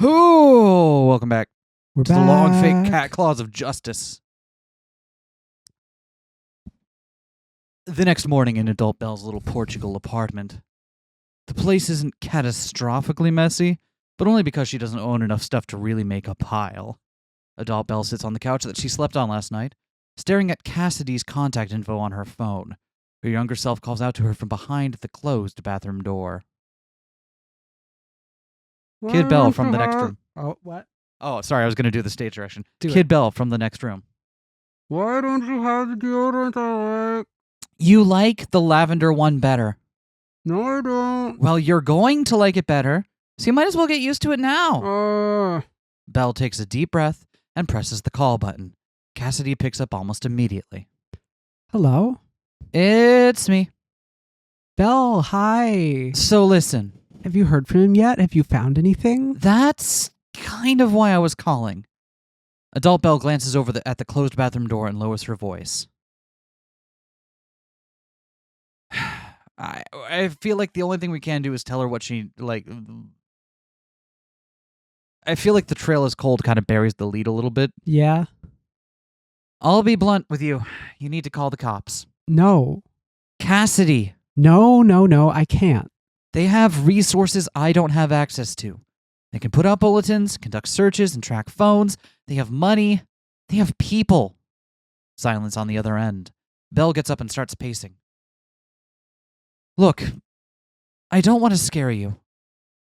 Ooh, welcome back We're to back. the long fake cat claws of justice. The next morning in Adult Belle's little Portugal apartment. The place isn't catastrophically messy, but only because she doesn't own enough stuff to really make a pile. Adult Belle sits on the couch that she slept on last night, staring at Cassidy's contact info on her phone. Her younger self calls out to her from behind the closed bathroom door. Kid Belle from the next room. Oh, what? Oh, sorry, I was going to do the stage direction. Do Kid it. Belle from the next room. Why don't you have the deodorant I like? You like the lavender one better. No, I don't. Well, you're going to like it better, so you might as well get used to it now. Belle takes a deep breath and presses the call button. Cassidy picks up almost immediately. Hello? It's me. Belle, hi. So listen, Have you heard from him yet? Have you found anything? that's kind of why I was calling. Adult Belle glances over at the closed bathroom door and lowers her voice. I feel like the only thing we can do is tell her what she, I feel like the trail is cold kind of buries the lead a little bit. Yeah. I'll be blunt with you. You need to call the cops. No. Cassidy, No, I can't. they have resources I don't have access to. They can put out bulletins, conduct searches, and track phones. They have money. They have people. Silence on the other end. Belle gets up and starts pacing. Look, I don't want to scare you,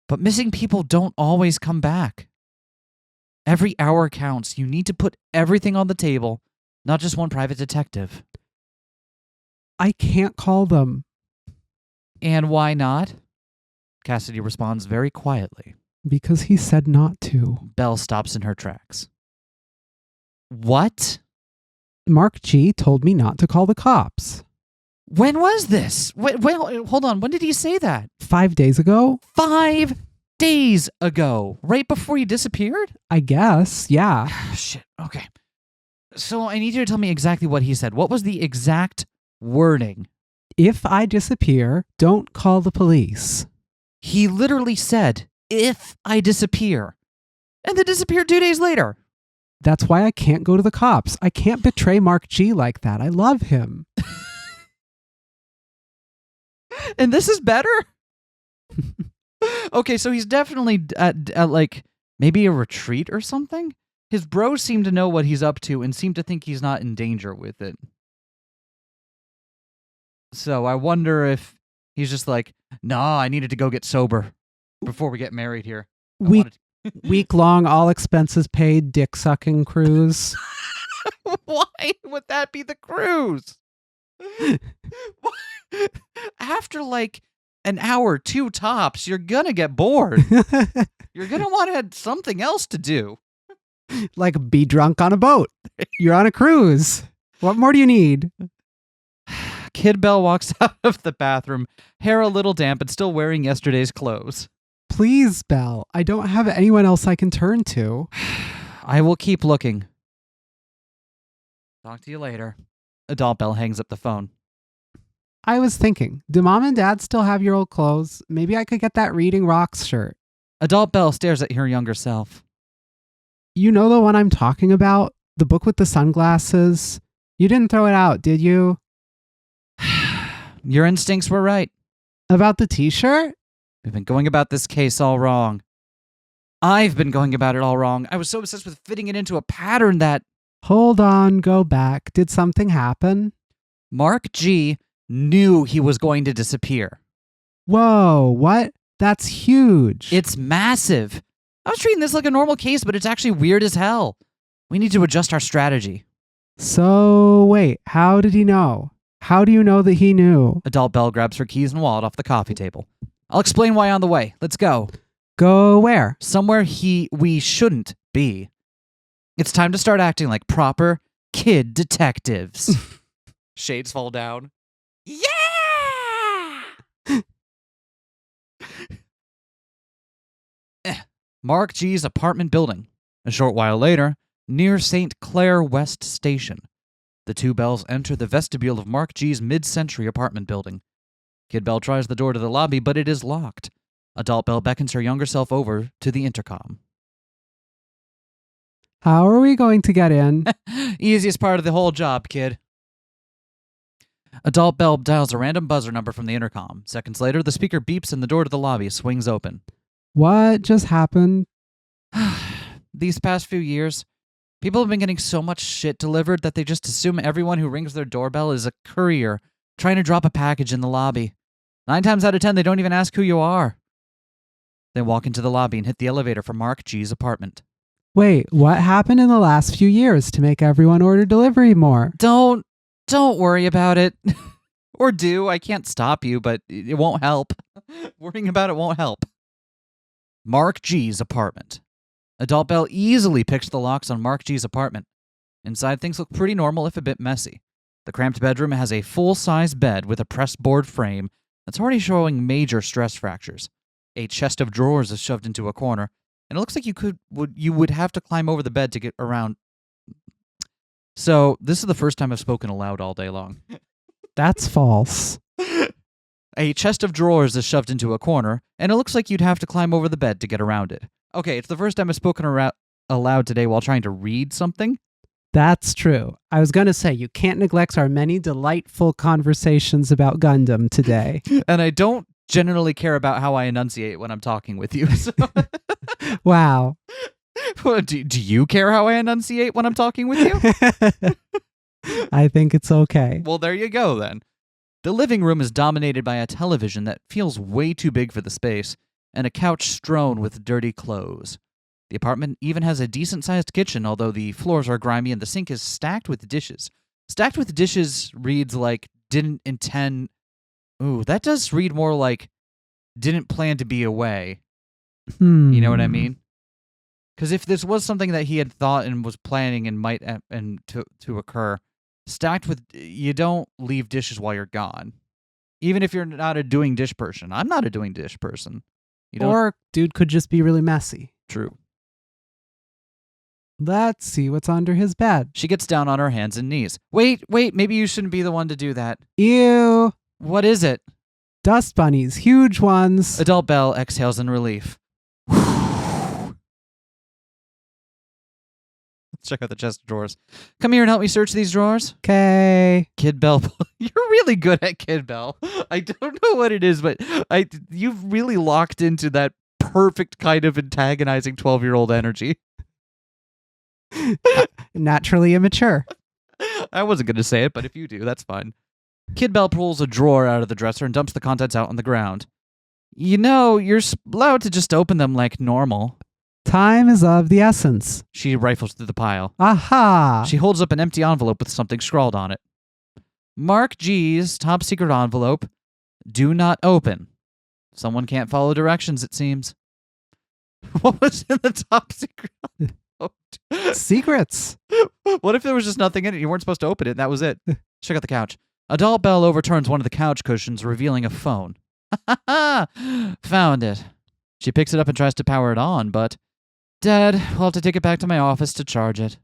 but missing people don't always come back. Every hour counts. You need to put everything on the table, not just one private detective. I can't call them. And why not? Cassidy responds very quietly. Because he said not to. Belle stops in her tracks. What? Mark G told me not to call the cops. When was this? Well, hold on. When did he say that? 5 days ago? 5 days ago. Right before you disappeared? I guess, yeah. Shit. Okay. So I need you to tell me exactly what he said. What was the exact wording? If I disappear, don't call the police. He literally said, if I disappear. And then disappeared 2 days later. That's why I can't go to the cops. I can't betray Mark G like that. I love him. And this is better? Okay, so he's definitely at like maybe a retreat or something? His bros seem to know what he's up to and seem to think he's not in danger with it. So I wonder if he's just like, nah, I needed to go get sober before we get married here. Week-long, all expenses paid, dick-sucking cruise. Why would that be the cruise? After like an hour, 2 tops, you're gonna get bored. You're gonna want to have something else to do. Like be drunk on a boat. You're on a cruise. What more do you need? Kid Belle walks out of the bathroom, hair a little damp and still wearing yesterday's clothes. Please, Belle. I don't have anyone else I can turn to. I will keep looking. Talk to you later. Adult Belle hangs up the phone. I was thinking, do Mom and Dad still have your old clothes? Maybe I could get that Reading Rocks shirt. Adult Belle stares at her younger self. You know the one I'm talking about? The book with the sunglasses? You didn't throw it out, did you? Your instincts were right. About the t-shirt? We've been going about this case all wrong. I've been going about it all wrong. I was so obsessed with fitting it into a pattern that... Hold on, go back. Did something happen? Mark G knew he was going to disappear. Whoa, what? That's huge. It's massive. I was treating this like a normal case, but it's actually weird as hell. We need to adjust our strategy. So, wait, how did he know? How do you know that he knew? Adult Belle grabs her keys and wallet off the coffee table. I'll explain why on the way. Let's go. Go where? Somewhere we shouldn't be. It's time to start acting like proper kid detectives. Shades fall down. Yeah! Mark G's apartment building. A short while later, near St. Clair West Station. The two Belles enter the vestibule of Mark G's mid-century apartment building. Kid Belle tries the door to the lobby, but it is locked. Adult Belle beckons her younger self over to the intercom. How are we going to get in? Easiest part of the whole job, kid. Adult Bell dials a random buzzer number from the intercom. Seconds later, the speaker beeps and the door to the lobby swings open. What just happened? These past few years, people have been getting so much shit delivered that they just assume everyone who rings their doorbell is a courier trying to drop a package in the lobby. 9 times out of 10, they don't even ask who you are. They walk into the lobby and hit the elevator for Mark G's apartment. Wait, what happened in the last few years to make everyone order delivery more? Don't worry about it. Or do. I can't stop you, but it won't help. Worrying about it won't help. Mark G's apartment. Adult Bell easily picks the locks on Mark G's apartment. Inside, things look pretty normal, if a bit messy. The cramped bedroom has a full-size bed with a pressed board frame that's already showing major stress fractures. A chest of drawers is shoved into a corner, and it looks like you would have to climb over the bed to get around. So, this is the first time I've spoken aloud all day long. That's false. A chest of drawers is shoved into a corner, and it looks like you'd have to climb over the bed to get around it. Okay, it's the first time I've spoken aloud today while trying to read something. That's true. I was going to say, you can't neglect our many delightful conversations about Gundam today. And I don't generally care about how I enunciate when I'm talking with you. So. Wow. Do you care how I enunciate when I'm talking with you? I think it's okay. Well, there you go, then. The living room is dominated by a television that feels way too big for the space, and a couch strewn with dirty clothes. The apartment even has a decent-sized kitchen, although the floors are grimy and the sink is stacked with dishes. Stacked with dishes reads like didn't intend... Ooh, that does read more like didn't plan to be away. You know what I mean? Because if this was something that he had thought and was planning and might to occur, stacked with... You don't leave dishes while you're gone. Even if you're not a doing dish person. I'm not a doing dish person. Or dude could just be really messy. True. Let's see what's under his bed. She gets down on her hands and knees. Wait, maybe you shouldn't be the one to do that. Ew. What is it? Dust bunnies, huge ones. Adult Bell exhales in relief. Let's check out the chest of drawers. Come here and help me search these drawers. Okay. Kid Bell. You're really good at Kid Bell. I don't know what it is, but you've really locked into that perfect kind of antagonizing 12-year-old energy. Naturally immature. I wasn't going to say it, but if you do, that's fine. Kid Bell pulls a drawer out of the dresser and dumps the contents out on the ground. You know, you're allowed to just open them like normal. Time is of the essence. She rifles through the pile. Aha! She holds up an empty envelope with something scrawled on it. Mark G's top secret envelope. Do not open. Someone can't follow directions, it seems. What was in the top secret envelope? Secrets. What if there was just nothing in it? You weren't supposed to open it, and that was it. Check out the couch. Adult Bell overturns one of the couch cushions, revealing a phone. Found it. She picks it up and tries to power it on, but... Dad, we'll have to take it back to my office to charge it.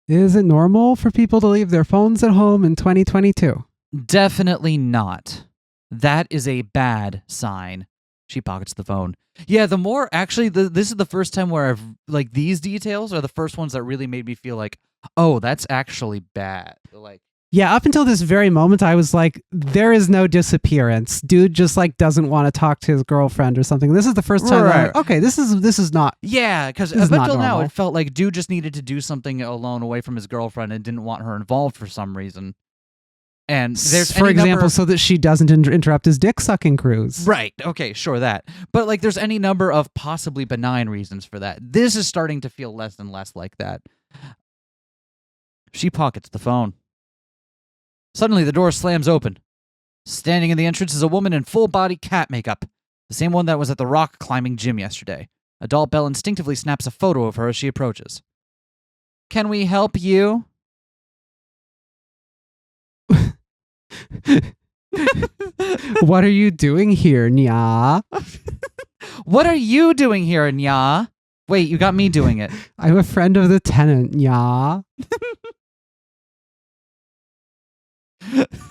Is it normal for people to leave their phones at home in 2022? Definitely not. That is a bad sign. She pockets the phone. Yeah, the more... Actually, this is the first time where I've... Like, these details are the first ones that really made me feel like, oh, that's actually bad. Like... Yeah, up until this very moment, I was like, there is no disappearance. Dude just like doesn't want to talk to his girlfriend or something. This is the first time. Right. Like, okay, this is not. Yeah, because up until now, it felt like dude just needed to do something alone away from his girlfriend and didn't want her involved for some reason. And there's, for example, so that she doesn't interrupt his dick sucking cruise. Right. Okay, sure, that. But like, there's any number of possibly benign reasons for that. This is starting to feel less and less like that. She pockets the phone. Suddenly, the door slams open. Standing in the entrance is a woman in full-body cat makeup, the same one that was at the rock climbing gym yesterday. Adult Bell instinctively snaps a photo of her as she approaches. Can we help you? What are you doing here, Nya? What are you doing here, Nya? Wait, you got me doing it. I'm a friend of the tenant, Nya.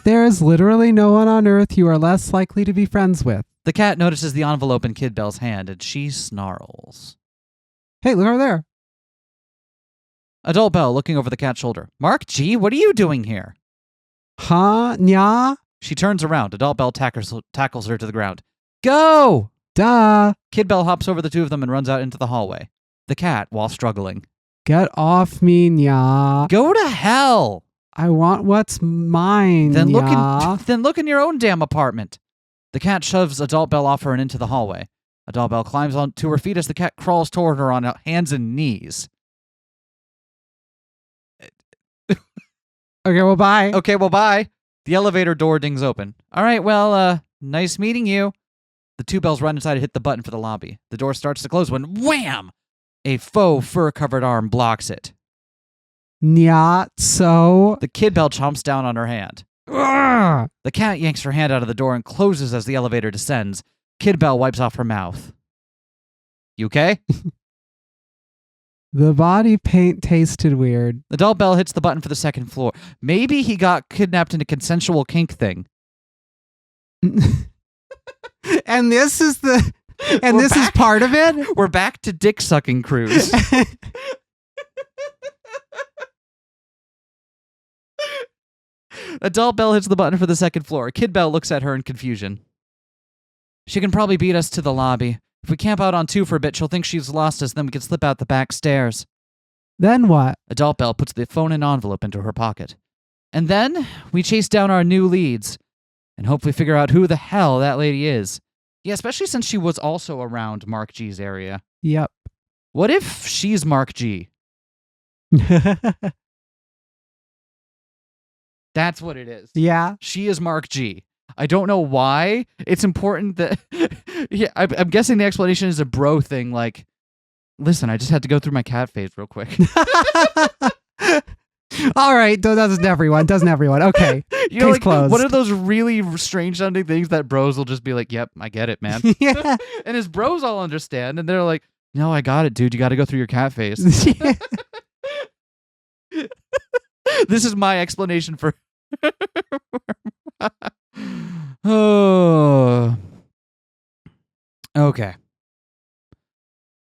There is literally no one on earth you are less likely to be friends with. The cat notices the envelope in Kid Bell's hand, and she snarls. Hey, look over there. Adult Belle looking over the cat's shoulder. Mark G, what are you doing here? Huh? Nya? She turns around. Adult Belle tackles her to the ground. Go! Duh. Kid Belle hops over the two of them and runs out into the hallway. The cat, while struggling. Get off me, Nya. Go to hell! I want what's mine, Then Nya. look in your own damn apartment. The cat shoves Adult Belle off her and into the hallway. Adult Belle climbs onto her feet as the cat crawls toward her on hands and knees. Okay, well, bye. Okay, well, bye. The elevator door dings open. All right, well, nice meeting you. The two Bells run inside and hit the button for the lobby. The door starts to close when wham! A faux fur-covered arm blocks it. Nya, so. The Kid Belle chomps down on her hand. Ugh. The cat yanks her hand out of the door and closes as the elevator descends. Kid Belle wipes off her mouth. You okay? The body paint tasted weird. Adult Belle hits the button for the second floor. Maybe he got kidnapped in a consensual kink thing. And this is the. And We're this is back. part of it? We're back to dick sucking cruise. Adult Belle hits the button for the second floor. Kid Belle looks at her in confusion. She can probably beat us to the lobby. If we camp out on 2 for a bit, she'll think she's lost us, then we can slip out the back stairs. Then what? Adult Belle puts the phone and envelope into her pocket. And then we chase down our new leads and hopefully figure out who the hell that lady is. Yeah, especially since she was also around Mark G's area. Yep. What if she's Mark G? That's what it is. Yeah. She is Mark G. I don't know why. It's important that... yeah, I'm guessing the explanation is a bro thing, like, listen, I just had to go through my cat phase real quick. All right. Doesn't everyone? Doesn't everyone? Okay. You know, Case like closed. one of those really strange sounding things that bros will just be like, yep, I get it, man. Yeah. And his bros all understand, and they're like, no, I got it, dude. You got to go through your cat phase. Yeah. This is my explanation for... Oh. Okay.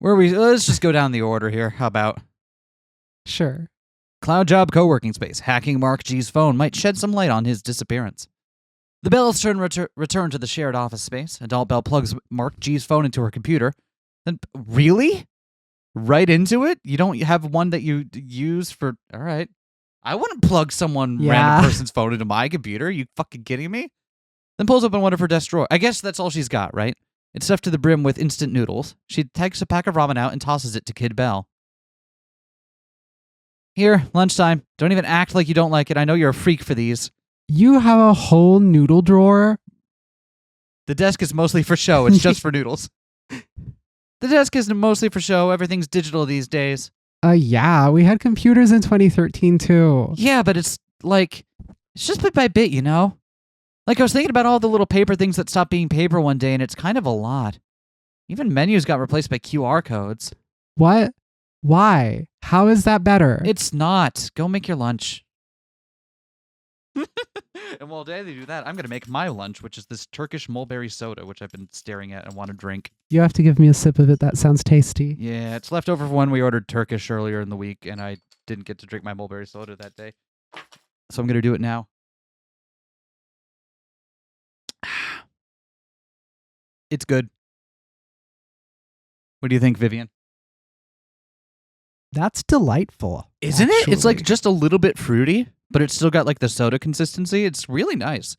Let's just go down the order here. How about Sure. Cloud Job co-working space? Hacking Mark G's phone might shed some light on his disappearance. The Bells return to the shared office space. Adult Belle plugs Mark G's phone into her computer. Then, really? Right into it? You don't have one that you use for... All right. I wouldn't plug random person's phone into my computer. Are you fucking kidding me? Then pulls open one of her desk drawer. I guess that's all she's got, right? It's stuffed to the brim with instant noodles. She takes a pack of ramen out and tosses it to Kid Belle. Here, lunchtime. Don't even act like you don't like it. I know you're a freak for these. You have a whole noodle drawer? The desk is mostly for show. It's just for noodles. The desk is mostly for show. Everything's digital these days. Yeah. We had computers in 2013 too. Yeah, but it's like, it's just bit by bit, you know? Like, I was thinking about all the little paper things that stopped being paper one day, and it's kind of a lot. Even menus got replaced by QR codes. What? Why? How is that better? It's not. Go make your lunch. And while they do that, I'm going to make my lunch, which is this Turkish mulberry soda, which I've been staring at and want to drink. You have to give me a sip of it. That sounds tasty. Yeah, it's left over from when we ordered Turkish earlier in the week, and I didn't get to drink my mulberry soda that day. So I'm going to do it now. It's good. What do you think, Vivian? That's delightful. Isn't it? It's like actually. just a little bit fruity, but it's still got like the soda consistency. It's really nice.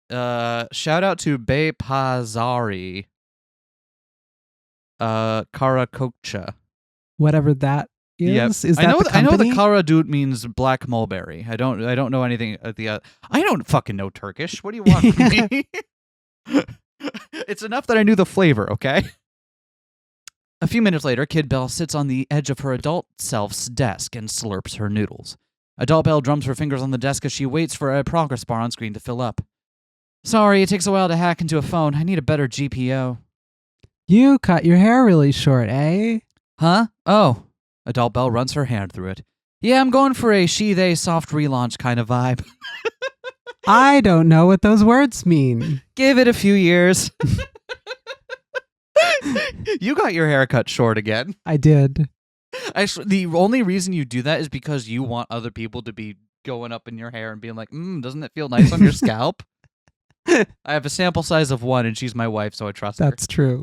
Shout out to Bay Pazari. Karakocha. Whatever that is. Yep. Is that the I know company? the Kara dude means black mulberry. I don't know anything at the I don't fucking know Turkish. What do you want from me? It's enough that I knew the flavor, okay? A few minutes later, Kid Belle sits on the edge of her adult self's desk and slurps her noodles. Adult Belle drums her fingers on the desk as she waits for a progress bar on screen to fill up. Sorry, it takes a while to hack into a phone. I need a better GPO. You cut your hair really short, eh? Huh? Oh. Adult Belle runs her hand through it. Yeah, I'm going for a she-they soft relaunch kind of vibe. I don't know what those words mean. Give it a few years. You got your hair cut short again. I did. Actually, the only reason you do that is because you want other people to be going up in your hair and being like, doesn't it feel nice on your scalp? I have a sample size of 1, and she's my wife, so I trust her. That's true.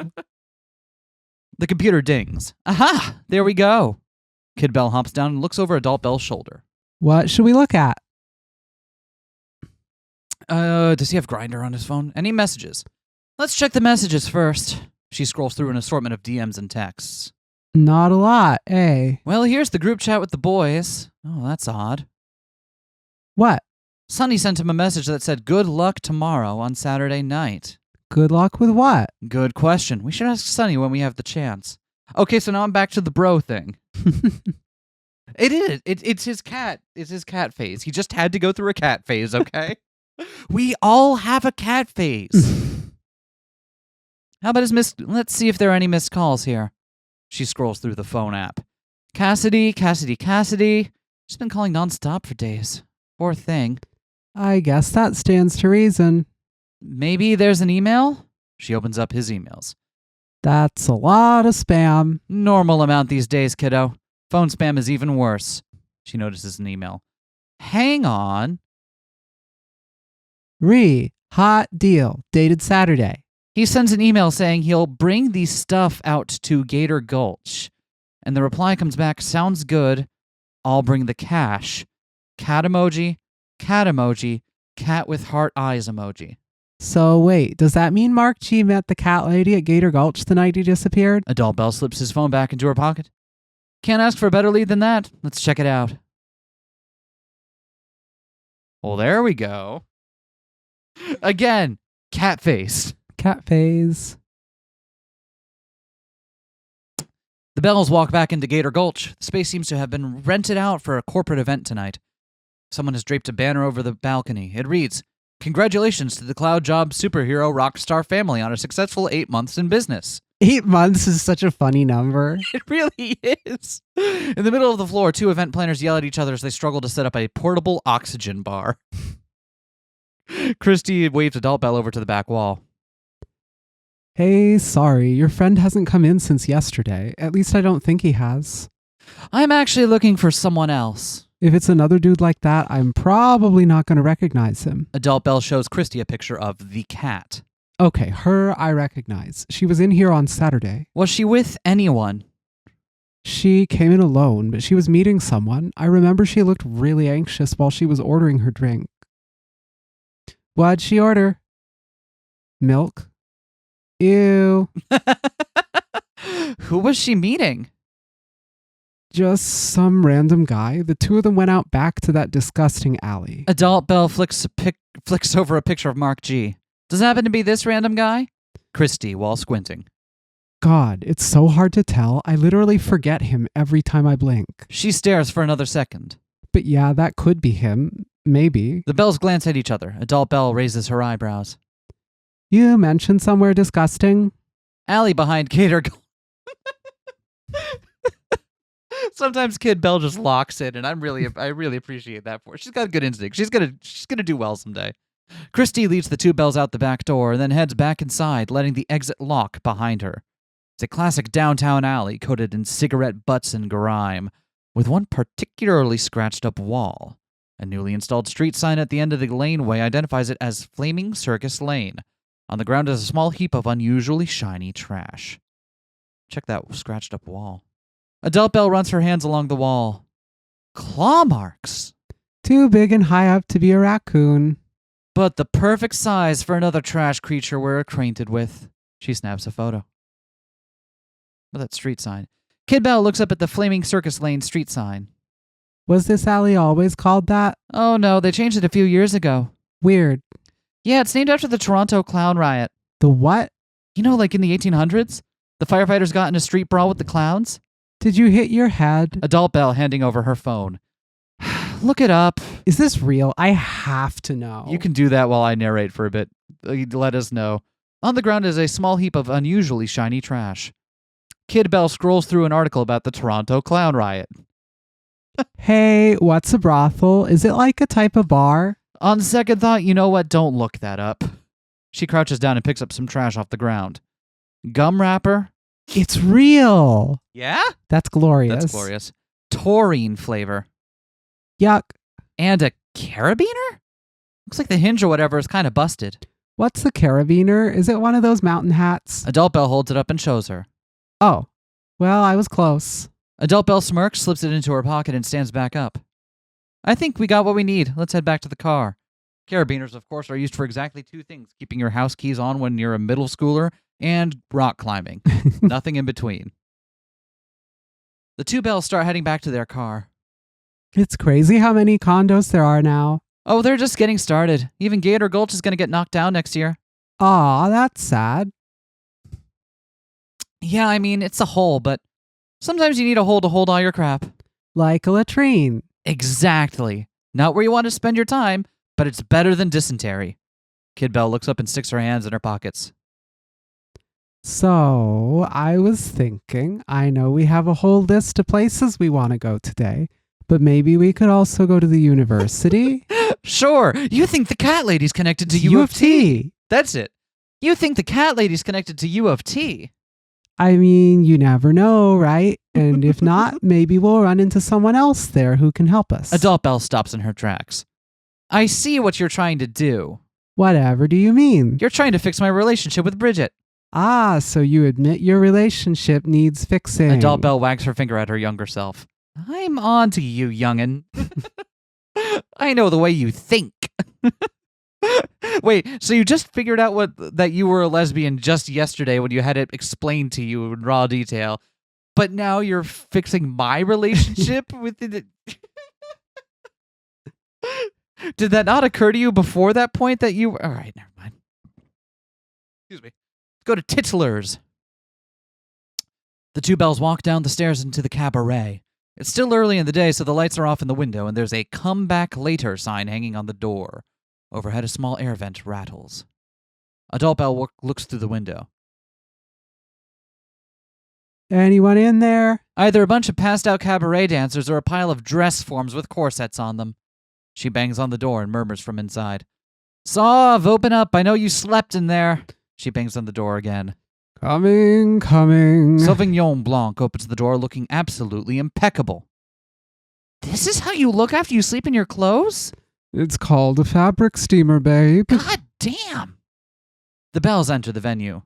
The computer dings. Aha! There we go. Kid Bell hops down and looks over Adult Bell's shoulder. What should we look at? Does he have Grindr on his phone? Any messages? Let's check the messages first. She scrolls through an assortment of DMs and texts. Not a lot, eh? Well, here's the group chat with the boys. Oh, that's odd. What? Sonny sent him a message that said, good luck tomorrow on Saturday night. Good luck with what? Good question. We should ask Sonny when we have the chance. Okay, so now I'm back to the bro thing. It is. It's his cat. It's his cat phase. He just had to go through a cat phase, okay? We all have a cat phase. How about his missed... Let's see if there are any missed calls here. She scrolls through the phone app. Cassidy. She's been calling nonstop for days. Poor thing. I guess that stands to reason. Maybe there's an email? She opens up his emails. That's a lot of spam. Normal amount these days, kiddo. Phone spam is even worse. She notices an email. Hang on. Hot deal. Dated Saturday. He sends an email saying he'll bring the stuff out to Gator Gulch. And the reply comes back, sounds good. I'll bring the cash. Cat emoji, cat with heart eyes emoji. So wait, does that mean Mark G met the cat lady at Gator Gulch the night he disappeared? Adult Bell slips his phone back into her pocket. Can't ask for a better lead than that. Let's check it out. Well, there we go. Again, cat face. Cat phase. The Bells walk back into Gator Gulch. The space seems to have been rented out for a corporate event tonight. Someone has draped a banner over the balcony. It reads, "Congratulations to the Cloud Job superhero rockstar family on a successful 8 months in business." 8 months is such a funny number. It really is. In the middle of the floor, 2 event planners yell at each other as they struggle to set up a portable oxygen bar. Christy waves Adult Bell over to the back wall. Hey, sorry, your friend hasn't come in since yesterday. At least I don't think he has. I'm actually looking for someone else. If it's another dude like that, I'm probably not going to recognize him. Adult Bell shows Christy a picture of the cat. Okay, her I recognize. She was in here on Saturday. Was she with anyone? She came in alone, but she was meeting someone. I remember she looked really anxious while she was ordering her drink. What'd she order? Milk? Ew. Who was she meeting? Just some random guy. The 2 of them went out back to that disgusting alley. Adult Bell flicks over a picture of Mark G. Does it happen to be this random guy? Christy, while squinting. God, it's so hard to tell. I literally forget him every time I blink. She stares for another second. But yeah, that could be him. Maybe. The Bells glance at each other. Adult Bell raises her eyebrows. You mentioned somewhere disgusting? Alley behind Gator. Sometimes Kid Bell just locks in, and I really appreciate that for her. She's got a good instinct. She's gonna do well someday. Christy leads the 2 Bells out the back door and then heads back inside, letting the exit lock behind her. It's a classic downtown alley coated in cigarette butts and grime, with one particularly scratched up wall. A newly installed street sign at the end of the laneway identifies it as Flaming Circus Lane. On the ground is a small heap of unusually shiny trash. Check that scratched up wall. Adult Bell runs her hands along the wall. Claw marks! Too big and high up to be a raccoon. But the perfect size for another trash creature we're acquainted with. She snaps a photo. Look at that street sign. Kid Bell looks up at the Flaming Circus Lane street sign. Was this alley always called that? Oh no, they changed it a few years ago. Weird. Yeah, it's named after the Toronto clown riot. The what? You know, like in the 1800s? The firefighters got in a street brawl with the clowns? Did you hit your head? Adult Bell handing over her phone. Look it up. Is this real? I have to know. You can do that while I narrate for a bit. Let us know. On the ground is a small heap of unusually shiny trash. Kid Bell scrolls through an article about the Toronto clown riot. Hey, what's a brothel? Is it like a type of bar? On second thought, you know what? Don't look that up. She crouches down and picks up some trash off the ground. Gum wrapper? It's real. Yeah? That's glorious. That's glorious. Taurine flavor. Yuck. And a carabiner? Looks like the hinge or whatever is kind of busted. What's a carabiner? Is it one of those mountain hats? Adult Belle holds it up and shows her. Oh, well, I was close. Adult Belle smirks, slips it into her pocket, and stands back up. I think we got what we need. Let's head back to the car. Carabiners, of course, are used for exactly two things: keeping your house keys on when you're a middle schooler and rock climbing. Nothing in between. The two Belles start heading back to their car. It's crazy how many condos there are now. Oh, they're just getting started. Even Gator Gulch is going to get knocked down next year. Aw, that's sad. Yeah, I mean, it's a hole, but sometimes you need a hole to hold all your crap. Like a latrine. Exactly. Not where you want to spend your time, but it's better than dysentery. Kid Belle looks up and sticks her hands in her pockets. So, I was thinking, I know we have a whole list of places we want to go today, but maybe we could also go to the university? Sure. You think the cat lady's connected to U of T. That's it. You think the cat lady's connected to U of T. I mean, you never know, right? And if not, maybe we'll run into someone else there who can help us. Adult Belle stops in her tracks. I see what you're trying to do. Whatever do you mean? You're trying to fix my relationship with Bridget. Ah, so you admit your relationship needs fixing. Adult Belle wags her finger at her younger self. I'm on to you, youngin'. I know the way you think. Wait, so you just figured out that you were a lesbian just yesterday when you had it explained to you in raw detail, but now you're fixing my relationship with it? Did that not occur to you before that point that you... All right, never mind. Excuse me. Let's go to Tittlers. The two Belles walk down the stairs into the cabaret. It's still early in the day, so the lights are off in the window, and there's a "Come back later" sign hanging on the door. Overhead, a small air vent rattles. Adult Belle looks through the window. Anyone in there? Either a bunch of passed-out cabaret dancers or a pile of dress forms with corsets on them. She bangs on the door and murmurs from inside. Sauve, open up. I know you slept in there. She bangs on the door again. Coming. Sauvignon Blanc opens the door looking absolutely impeccable. This is how you look after you sleep in your clothes? It's called a fabric steamer, babe. God damn. The Belles enter the venue.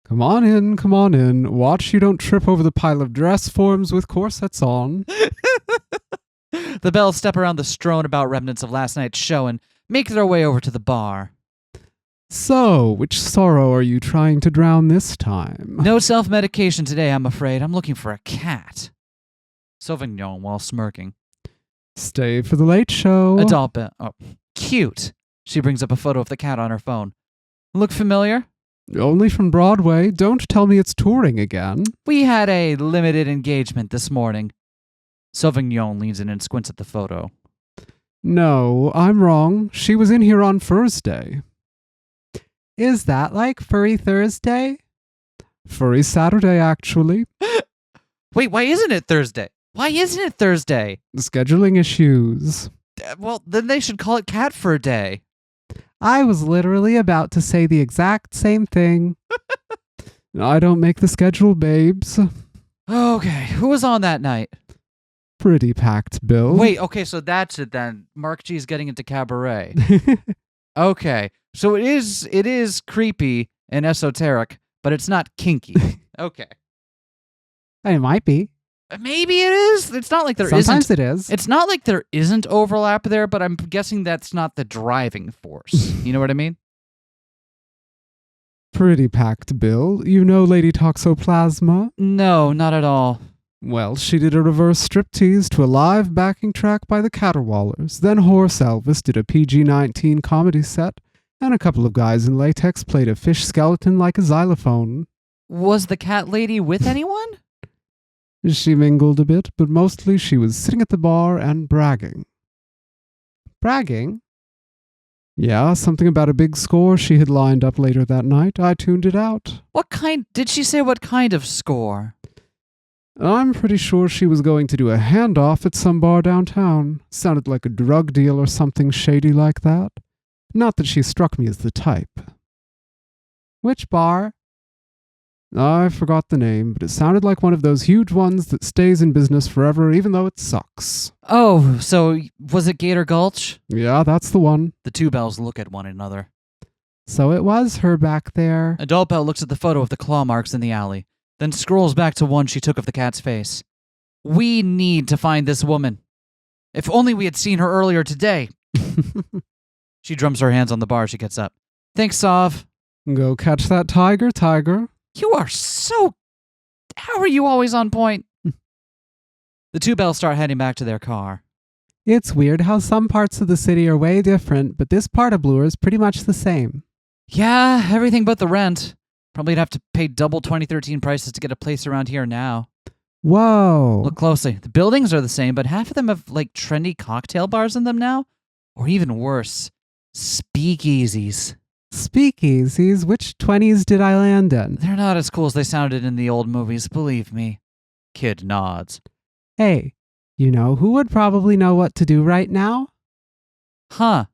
Come on in. Watch you don't trip over the pile of dress forms with corsets on. The Belles step around the strewn about remnants of last night's show and make their way over to the bar. So, which sorrow are you trying to drown this time? No self-medication today, I'm afraid. I'm looking for a cat. Sauvignon while smirking. Stay for the late show. Adult Belle. Oh, cute. She brings up a photo of the cat on her phone. Look familiar? Only from Broadway. Don't tell me it's touring again. We had a limited engagement this morning. Sauvignon leans in and squints at the photo. No, I'm wrong. She was in here on Thursday. Is that like Furry Thursday? Furry Saturday, actually. Wait, why isn't it Thursday? Scheduling issues. Well, then they should call it Cat Fur Day. I was literally about to say the exact same thing. I don't make the schedule, babes. Okay, who was on that night? Pretty packed, Bill. Wait, okay, so that's it then. Mark G's getting into cabaret. Okay, so it is creepy and esoteric, but it's not kinky. Okay. It might be. Maybe it is. It's not like there Sometimes isn't. it is. It's not like there isn't overlap there, but I'm guessing that's not the driving force. You know what I mean? Pretty packed, Bill. You know Lady Toxoplasma? No, not at all. Well, she did a reverse striptease to a live backing track by the Caterwallers. Then Horse Elvis did a PG-19 comedy set, and a couple of guys in latex played a fish skeleton like a xylophone. Was the cat lady with anyone? She mingled a bit, but mostly she was sitting at the bar and bragging. Bragging? Yeah, something about a big score she had lined up later that night. I tuned it out. Did she say what kind of score? I'm pretty sure she was going to do a handoff at some bar downtown. Sounded like a drug deal or something shady like that. Not that she struck me as the type. Which bar? I forgot the name, but it sounded like one of those huge ones that stays in business forever even though it sucks. Oh, so was it Gator Gulch? Yeah, that's the one. The two Bells look at one another. So it was her back there. Adult Belle looks at the photo of the claw marks in the alley, then scrolls back to one she took of the cat's face. We need to find this woman. If only we had seen her earlier today. She drums her hands on the bar as she gets up. Thanks, Sav. Go catch that tiger, tiger. You are so... How are you always on point? The two Bells start heading back to their car. It's weird how some parts of the city are way different, but this part of Bloor is pretty much the same. Yeah, everything but the rent. Probably have to pay double 2013 prices to get a place around here now. Whoa. Look closely. The buildings are the same, but half of them have like trendy cocktail bars in them now. Or even worse, speakeasies. Speakeasies? Which 20s did I land in? They're not as cool as they sounded in the old movies, believe me. Kid nods. Hey, you know who would probably know what to do right now? Huh.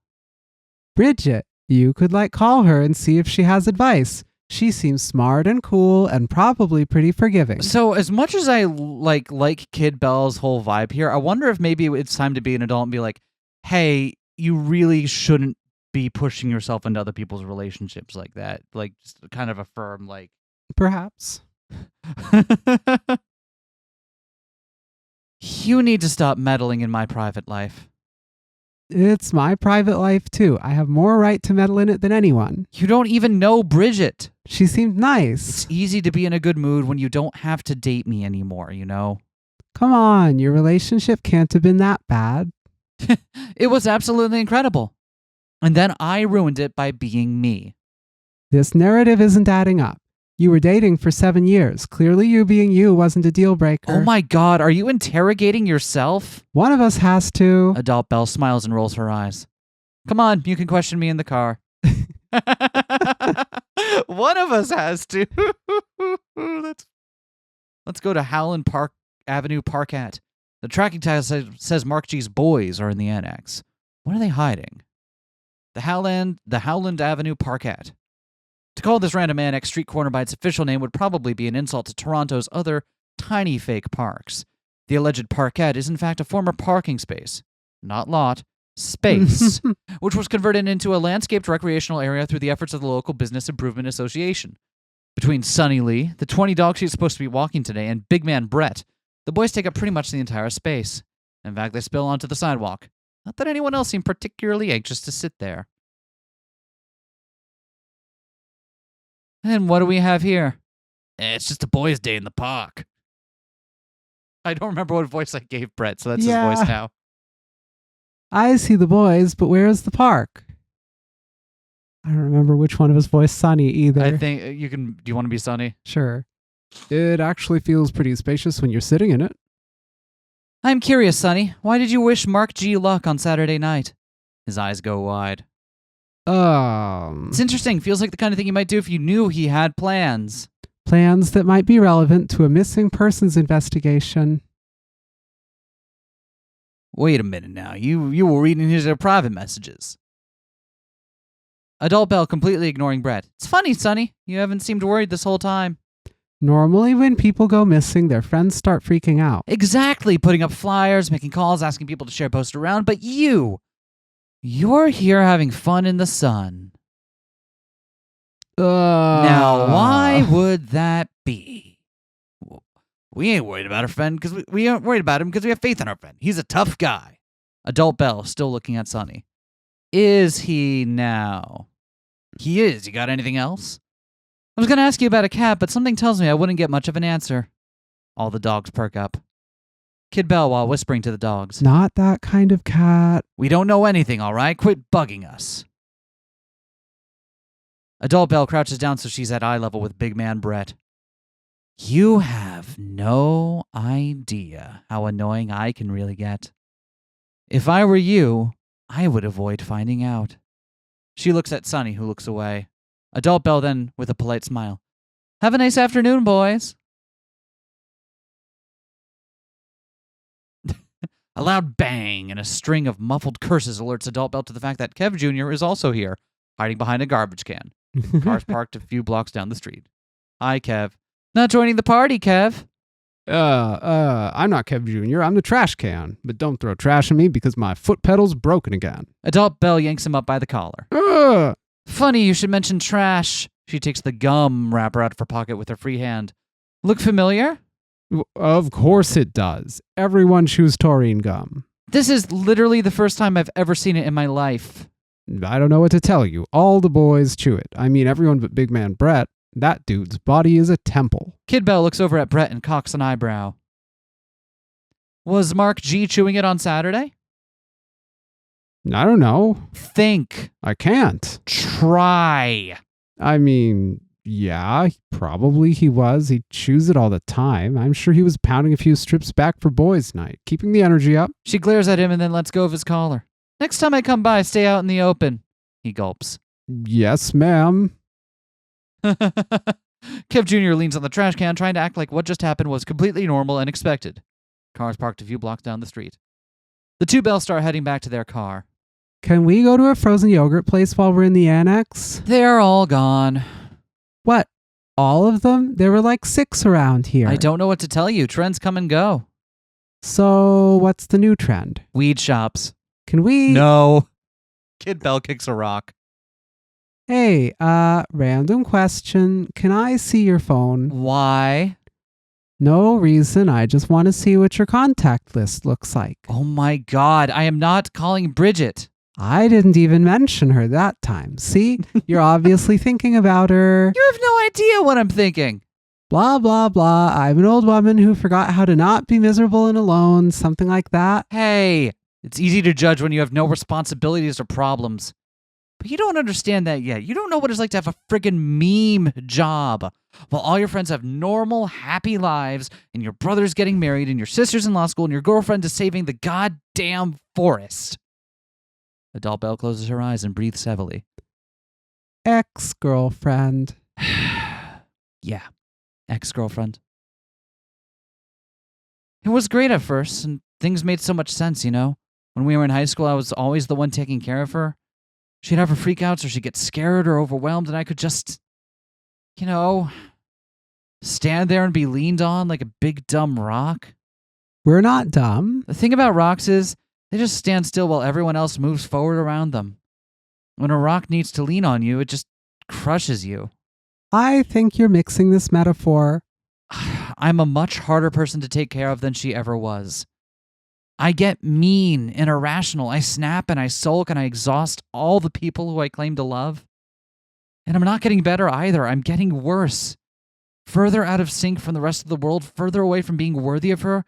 Bridget. You could call her and see if she has advice. She seems smart and cool and probably pretty forgiving. So as much as I like Kid Belle's whole vibe here, I wonder if maybe it's time to be an adult and be like, hey, you really shouldn't be pushing yourself into other people's relationships like that. Like, just kind of affirm, like... Perhaps. You need to stop meddling in my private life. It's my private life, too. I have more right to meddle in it than anyone. You don't even know Bridget. She seemed nice. It's easy to be in a good mood when you don't have to date me anymore, you know? Come on, your relationship can't have been that bad. It was absolutely incredible. And then I ruined it by being me. This narrative isn't adding up. You were dating for 7 years. Clearly you being you wasn't a deal breaker. Oh my God, are you interrogating yourself? One of us has to. Adult Belle smiles and rolls her eyes. Come on, you can question me in the car. One of us has to. Let's go to Howland Park Avenue Parkette. The tracking tag says Mark G's boys are in the annex. What are they hiding? The Howland Avenue Parkette. To call this random annex street corner by its official name would probably be an insult to Toronto's other tiny fake parks. The alleged parkette is in fact a former parking space. Not lot. Space. Which was converted into a landscaped recreational area through the efforts of the local Business Improvement Association. Between Sonny Lee, the 20 dogs she's supposed to be walking today, and Big Man Brett, the boys take up pretty much the entire space. In fact, they spill onto the sidewalk. Not that anyone else seemed particularly anxious to sit there. And what do we have here? It's just a boys' day in the park. I don't remember what voice I gave Brett, so that's his voice now. I see the boys, but where is the park? I don't remember which one of us voiced Sonny either. I think you can... Do you want to be Sonny? Sure. It actually feels pretty spacious when you're sitting in it. I'm curious, Sonny. Why did you wish Mark G luck on Saturday night? His eyes go wide. It's interesting. Feels like the kind of thing you might do if you knew he had plans. Plans that might be relevant to a missing persons investigation. Wait a minute now. You were reading his private messages. Adult Belle completely ignoring Brett. It's funny, Sonny. You haven't seemed worried this whole time. Normally when people go missing, their friends start freaking out. Exactly. Putting up flyers, making calls, asking people to share posts around. But you're here having fun in the sun. Now, why would that be? We ain't worried about our friend because we aren't worried about him because we have faith in our friend. He's a tough guy. Adult Belle still looking at Sonny. Is he now? He is. You got anything else? I was going to ask you about a cat, but something tells me I wouldn't get much of an answer. All the dogs perk up. Kid Belle while whispering to the dogs. Not that kind of cat. We don't know anything, all right? Quit bugging us. Adult Belle crouches down so she's at eye level with Big Man Brett. You have no idea how annoying I can really get. If I were you, I would avoid finding out. She looks at Sonny, who looks away. Adult Belle then, with a polite smile. Have a nice afternoon, boys. A loud bang and a string of muffled curses alerts Adult Belle to the fact that Kev Jr. is also here, hiding behind a garbage can. Cars parked a few blocks down the street. Hi, Kev. Not joining the party, Kev. I'm not Kev Jr., I'm the trash can. But don't throw trash at me because my foot pedal's broken again. Adult Belle yanks him up by the collar. Funny you should mention trash. She takes the gum wrapper out of her pocket with her free hand. Look familiar? Of course it does. Everyone chews taurine gum. This is literally the first time I've ever seen it in my life. I don't know what to tell you. All the boys chew it. I mean, everyone but big man Brett. That dude's body is a temple. Kid Belle looks over at Brett and cocks an eyebrow. Was Mark G chewing it on Saturday? I don't know. Think. I can't. Try. I mean, yeah, probably he was. He chews it all the time. I'm sure he was pounding a few strips back for boys' night, keeping the energy up. She glares at him and then lets go of his collar. Next time I come by, stay out in the open. He gulps. Yes, ma'am. Kev Jr. leans on the trash can, trying to act like what just happened was completely normal and expected. Cars parked a few blocks down the street. The two Bells start heading back to their car. Can we go to a frozen yogurt place while we're in the annex? They're all gone. What? All of them? There were like 6 around here. I don't know what to tell you. Trends come and go. So, what's the new trend? Weed shops. Can we... No. Kid Belle kicks a rock. Hey, random question. Can I see your phone? Why? No reason. I just want to see what your contact list looks like. Oh my God. I am not calling Bridget. I didn't even mention her that time. See? You're obviously thinking about her. You have no idea what I'm thinking. Blah, blah, blah. I'm an old woman who forgot how to not be miserable and alone. Something like that. Hey, it's easy to judge when you have no responsibilities or problems. But you don't understand that yet. You don't know what it's like to have a friggin' meme job while all your friends have normal, happy lives and your brother's getting married and your sister's in law school and your girlfriend is saving the goddamn forest. Adult Belle closes her eyes and breathes heavily. Ex-girlfriend. Yeah, ex-girlfriend. It was great at first, and things made so much sense, you know? When we were in high school, I was always the one taking care of her. She'd have her freakouts or she'd get scared or overwhelmed, and I could just, stand there and be leaned on like a big dumb rock. We're not dumb. The thing about rocks is they just stand still while everyone else moves forward around them. When a rock needs to lean on you, it just crushes you. I think you're mixing this metaphor. I'm a much harder person to take care of than she ever was. I get mean and irrational. I snap and I sulk and I exhaust all the people who I claim to love. And I'm not getting better either. I'm getting worse. Further out of sync from the rest of the world, further away from being worthy of her,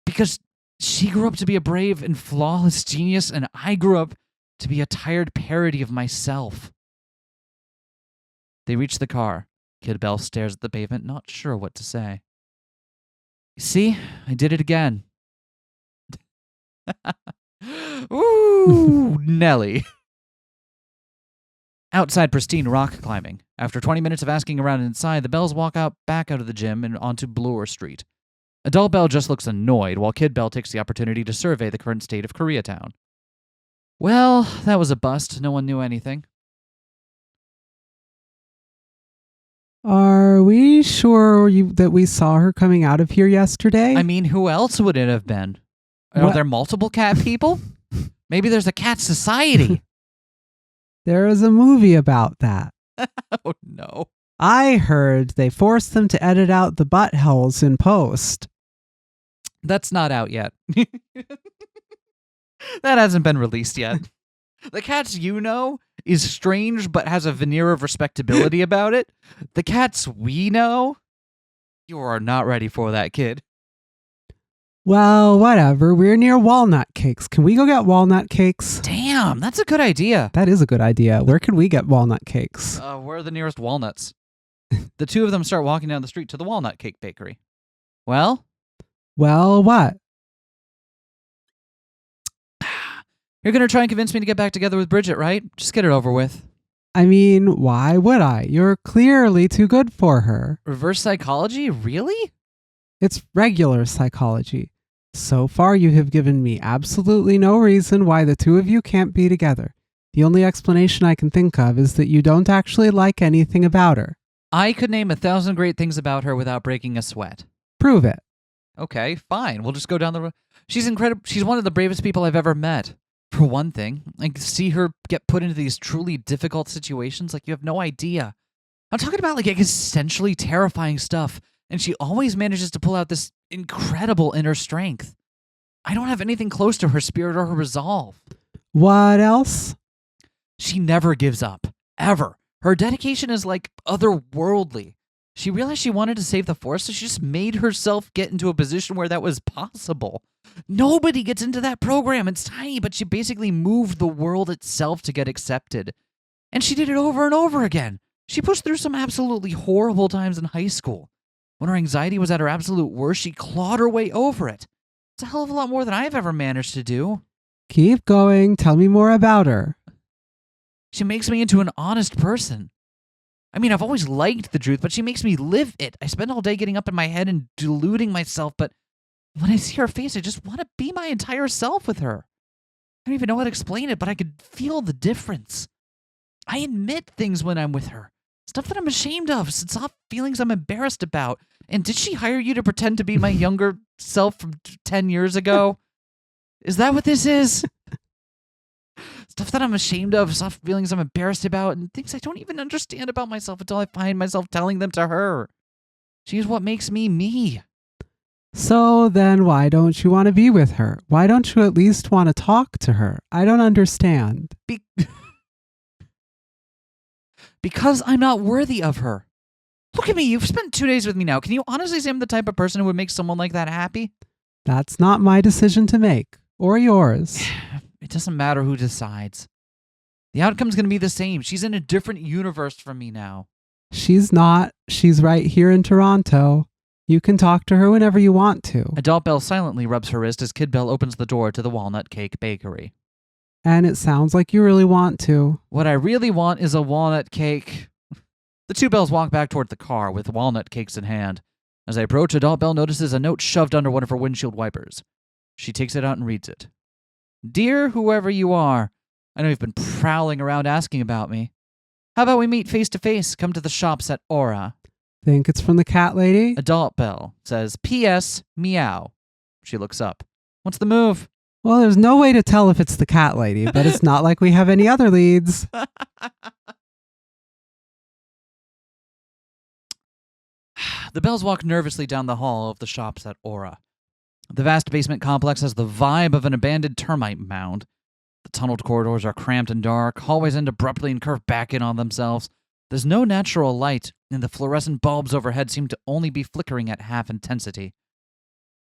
because she grew up to be a brave and flawless genius, and I grew up to be a tired parody of myself. They reach the car. Kid Belle stares at the pavement, not sure what to say. See, I did it again. Ooh, Nelly. Outside pristine rock climbing. After 20 minutes of asking around inside, the Bells walk back out of the gym and onto Bloor Street. Adult Belle just looks annoyed, while Kid Belle takes the opportunity to survey the current state of Koreatown. Well, that was a bust. No one knew anything. Are we sure that we saw her coming out of here yesterday? I mean, who else would it have been? Are there multiple cat people? Maybe there's a cat society. There is a movie about that. Oh, no. I heard they forced them to edit out the buttholes in post. That's not out yet. That hasn't been released yet. The Cats you know is strange but has a veneer of respectability about it. The Cats we know, you are not ready for that, kid. Well, whatever. We're near walnut cakes. Can we go get walnut cakes? Damn, that's a good idea. That is a good idea. Where can we get walnut cakes? Where are the nearest walnuts? The two of them start walking down the street to the Walnut Cake Bakery. Well, what? You're going to try and convince me to get back together with Bridget, right? Just get it over with. I mean, why would I? You're clearly too good for her. Reverse psychology? Really? It's regular psychology. So far, you have given me absolutely no reason why the two of you can't be together. The only explanation I can think of is that you don't actually like anything about her. I could name 1,000 great things about her without breaking a sweat. Prove it. Okay, fine. We'll just go down the road. She's incredible. She's one of the bravest people I've ever met. For one thing, I see her get put into these truly difficult situations like you have no idea. I'm talking about like existentially terrifying stuff, and she always manages to pull out this incredible inner strength. I don't have anything close to her spirit or her resolve. What else? She never gives up, ever. Her dedication is like otherworldly. She realized she wanted to save the forest, so she just made herself get into a position where that was possible. Nobody gets into that program. It's tiny, but she basically moved the world itself to get accepted. And she did it over and over again. She pushed through some absolutely horrible times in high school. When her anxiety was at her absolute worst, she clawed her way over it. It's a hell of a lot more than I've ever managed to do. Keep going. Tell me more about her. She makes me into an honest person. I mean, I've always liked the truth, but she makes me live it. I spend all day getting up in my head and deluding myself, but when I see her face, I just want to be my entire self with her. I don't even know how to explain it, but I could feel the difference. I admit things when I'm with her. Stuff that I'm ashamed of, soft feelings I'm embarrassed about. And did she hire you to pretend to be my younger self from 10 years ago? Is that what this is? Stuff that I'm ashamed of, soft feelings I'm embarrassed about, and things I don't even understand about myself until I find myself telling them to her. She's what makes me me. So then why don't you want to be with her? Why don't you at least want to talk to her? I don't understand. Because I'm not worthy of her. Look at me, you've spent 2 days with me now. Can you honestly say I'm the type of person who would make someone like that happy? That's not my decision to make, or yours. It doesn't matter who decides. The outcome's going to be the same. She's in a different universe from me now. She's not. She's right here in Toronto. You can talk to her whenever you want to. Adult Belle silently rubs her wrist as Kid Belle opens the door to the Walnut Cake Bakery. And it sounds like you really want to. What I really want is a walnut cake. The two Bells walk back toward the car with walnut cakes in hand. As they approach, Adult Belle notices a note shoved under one of her windshield wipers. She takes it out and reads it. Dear whoever you are, I know you've been prowling around asking about me. How about we meet face to face? Come to the shops at Aura. Think it's from the cat lady? Adult Belle says, P.S. Meow. She looks up. What's the move? Well, there's no way to tell if it's the cat lady, but it's not like we have any other leads. The Bells walk nervously down the hall of the shops at Aura. The vast basement complex has the vibe of an abandoned termite mound. The tunneled corridors are cramped and dark, hallways end abruptly and curve back in on themselves. There's no natural light, and the fluorescent bulbs overhead seem to only be flickering at half intensity.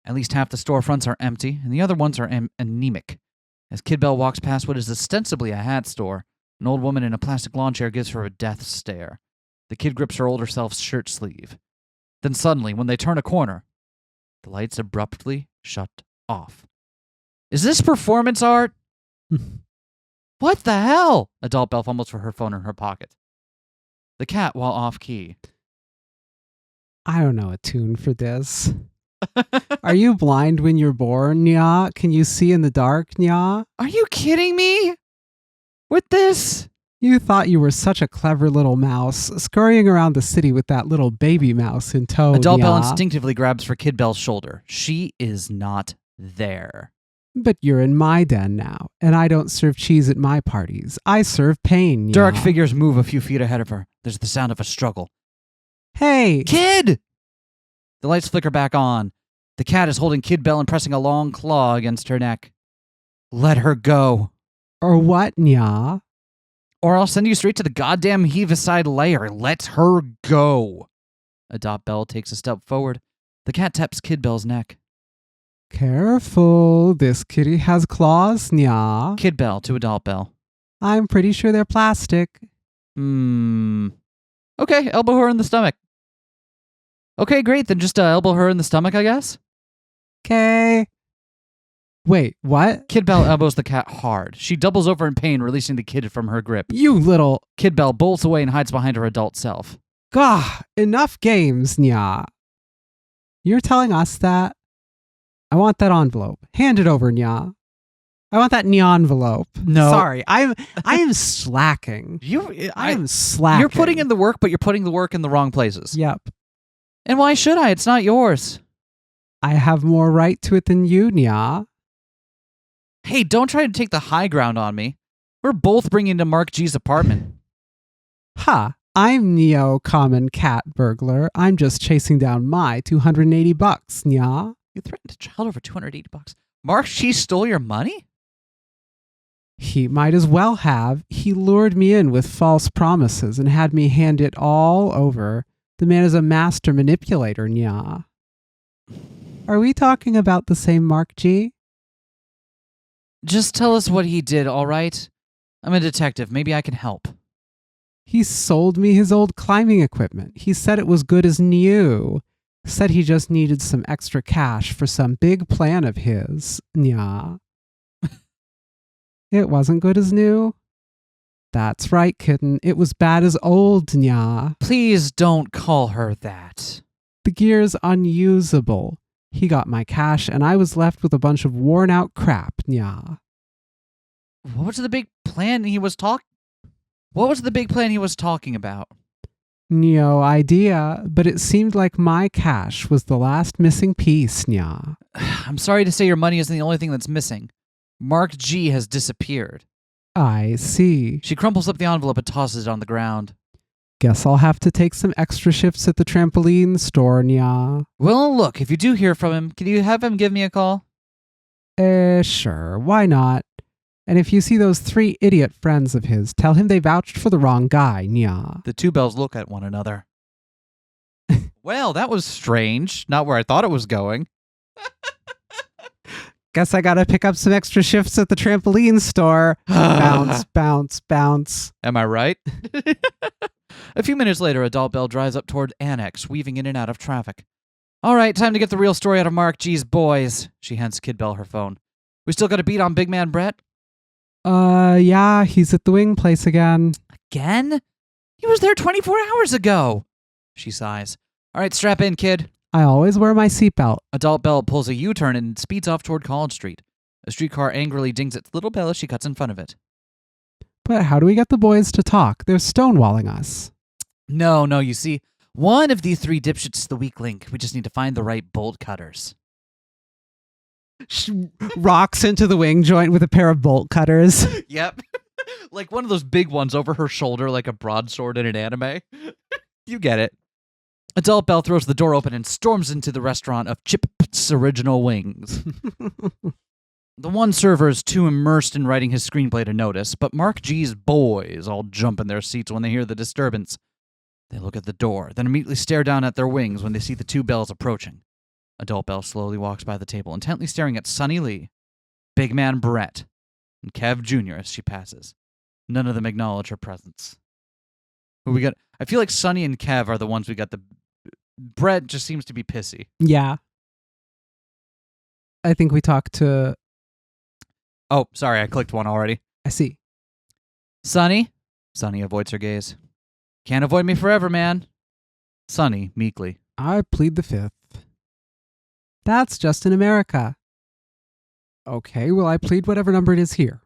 At least half the storefronts are empty, and the other ones are anemic. As Kid Belle walks past what is ostensibly a hat store, an old woman in a plastic lawn chair gives her a death stare. The kid grips her older self's shirt sleeve. Then suddenly, when they turn a corner, the lights abruptly shut off. Is this performance art? What the hell? Adult Belle fumbles for her phone in her pocket. The cat, while off-key. I don't know a tune for this. Are you blind when you're born, nya? Can you see in the dark, nya? Are you kidding me? With this? You thought you were such a clever little mouse, scurrying around the city with that little baby mouse in tow, Adult Belle nya. instinctively grabs for Kid Belle's shoulder. She is not there. But you're in my den now, and I don't serve cheese at my parties. I serve pain, nya. Dark figures move a few feet ahead of her. There's the sound of a struggle. Hey! Kid! The lights flicker back on. The cat is holding Kid Belle and pressing a long claw against her neck. Let her go. Or what, nya? Or I'll send you straight to the goddamn heaviside lair. Let her go. Adult Belle takes a step forward. The cat taps Kid Belle's neck. Careful, this kitty has claws, nya. Kid Belle to Adult Belle. I'm pretty sure they're plastic. Okay, elbow her in the stomach. Okay, great, then just elbow her in the stomach, I guess? Okay. Wait, what? Kid Belle elbows the cat hard. She doubles over in pain, releasing the kid from her grip. You little... Kid Belle bolts away and hides behind her adult self. Gah, enough games, nya. You're telling us that? I want that envelope. Hand it over, nya. I want that neon envelope. No. Sorry. I am slacking. I am slacking. You're putting in the work, but you're putting the work in the wrong places. Yep. And why should I? It's not yours. I have more right to it than you, Nya. Hey, don't try to take the high ground on me. We're both bringing to Mark G's apartment. Ha! I'm Neo Common Cat Burglar. I'm just chasing down my $280, Nya. You threatened a child over $280. Mark G stole your money? He might as well have. He lured me in with false promises and had me hand it all over. The man is a master manipulator, Nya. Are we talking about the same Mark G? Just tell us what he did, all right? I'm a detective. Maybe I can help. He sold me his old climbing equipment. He said it was good as new. Said he just needed some extra cash for some big plan of his. Nya. It wasn't good as new? That's right, kitten. It was bad as old, Nya. Please don't call her that. The gear's unusable. He got my cash and I was left with a bunch of worn out crap, Nya. What was the big plan he was talking about? No idea, but it seemed like my cash was the last missing piece, Nya. I'm sorry to say your money isn't the only thing that's missing. Mark G has disappeared. I see. She crumples up the envelope and tosses it on the ground. Guess I'll have to take some extra shifts at the trampoline store, Nya. Well, look, if you do hear from him, can you have him give me a call? Sure, why not? And if you see those 3 idiot friends of his, tell him they vouched for the wrong guy, Nya. The two bells look at one another. Well, that was strange. Not where I thought it was going. Guess I gotta pick up some extra shifts at the trampoline store. Bounce, bounce, bounce. Am I right? A few minutes later, Adult Bell drives up toward Annex, weaving in and out of traffic. All right, time to get the real story out of Mark G's boys. She hands Kid Bell her phone. We still got a beat on Big Man Brett? Yeah, he's at the wing place again. Again? He was there 24 hours ago. She sighs. All right, strap in, kid. I always wear my seatbelt. Adult Bell pulls a U-turn and speeds off toward College Street. A streetcar angrily dings its little bell as she cuts in front of it. But how do we get the boys to talk? They're stonewalling us. No, you see, one of these 3 dipshits is the weak link. We just need to find the right bolt cutters. She rocks into the wing joint with a pair of bolt cutters. Yep. Like one of those big ones over her shoulder like a broadsword in an anime. You get it. Adult Bell throws the door open and storms into the restaurant of Chip's Original Wings. The one server is too immersed in writing his screenplay to notice, but Mark G's boys all jump in their seats when they hear the disturbance. They look at the door, then immediately stare down at their wings when they see the 2 bells approaching. Adult Bell slowly walks by the table, intently staring at Sonny Lee, Big Man Brett, and Kev Jr. as she passes. None of them acknowledge her presence. Who we got? I feel like Sonny and Kev are the ones we got. Brett just seems to be pissy. Yeah. I think we talked to... Oh, sorry, I clicked one already. I see. Sonny? Sonny avoids her gaze. Can't avoid me forever, man. Sonny, meekly. I plead the 5th. That's just in America. Okay, well, I plead whatever number it is here.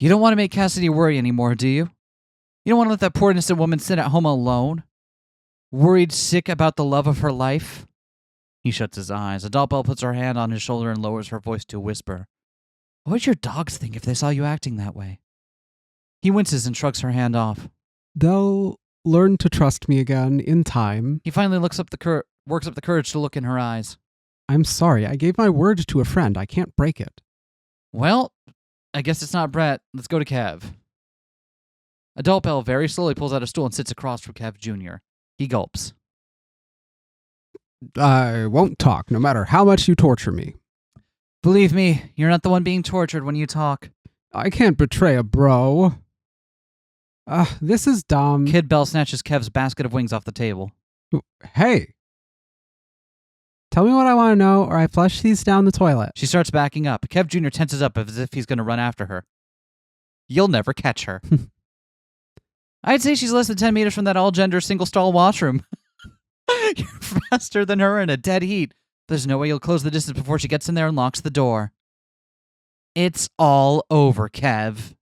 You don't want to make Cassidy worry anymore, do you? You don't want to let that poor innocent woman sit at home alone? Worried sick about the love of her life? He shuts his eyes. Adult Bell puts her hand on his shoulder and lowers her voice to a whisper. What would your dogs think if they saw you acting that way? He winces and shrugs her hand off. They'll learn to trust me again in time. He finally works up the courage to look in her eyes. I'm sorry, I gave my word to a friend. I can't break it. Well, I guess it's not Brett. Let's go to Kev. Adult Bell very slowly pulls out a stool and sits across from Kev Jr. He gulps. I won't talk, no matter how much you torture me. Believe me, you're not the one being tortured when you talk. I can't betray a bro. This is dumb. Kid Bell snatches Kev's basket of wings off the table. Hey. Tell me what I want to know, or I flush these down the toilet. She starts backing up. Kev Jr. tenses up as if he's going to run after her. You'll never catch her. I'd say she's less than 10 meters from that all-gender single-stall washroom. You're faster than her in a dead heat. There's no way you'll close the distance before she gets in there and locks the door. It's all over, Kev.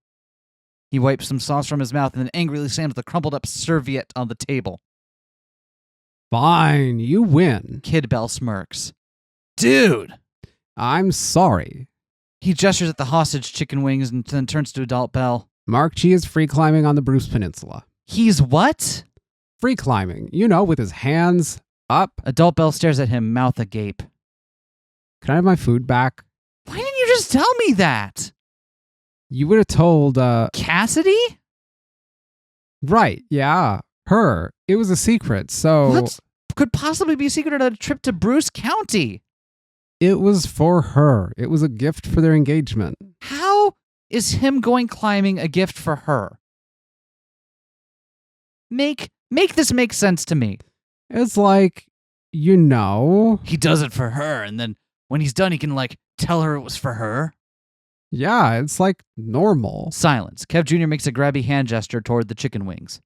He wipes some sauce from his mouth and then angrily slams the crumpled up serviette on the table. Fine, you win. Kid Bell smirks. Dude! I'm sorry. He gestures at the hostage chicken wings and then turns to Adult Bell. Mark G is free climbing on the Bruce Peninsula. He's what? Free climbing, with his hands up. Adult Bell stares at him, mouth agape. Can I have my food back? Why didn't you just tell me that? You would have told, Cassidy? Right, yeah. Her. It was a secret, so... What could possibly be a secret at a trip to Bruce County? It was for her. It was a gift for their engagement. How is him going climbing a gift for her? Make this make sense to me. It's like, He does it for her, and then when he's done, he can, tell her it was for her. Yeah, it's like normal. Silence. Kev Jr. makes a grabby hand gesture toward the chicken wings.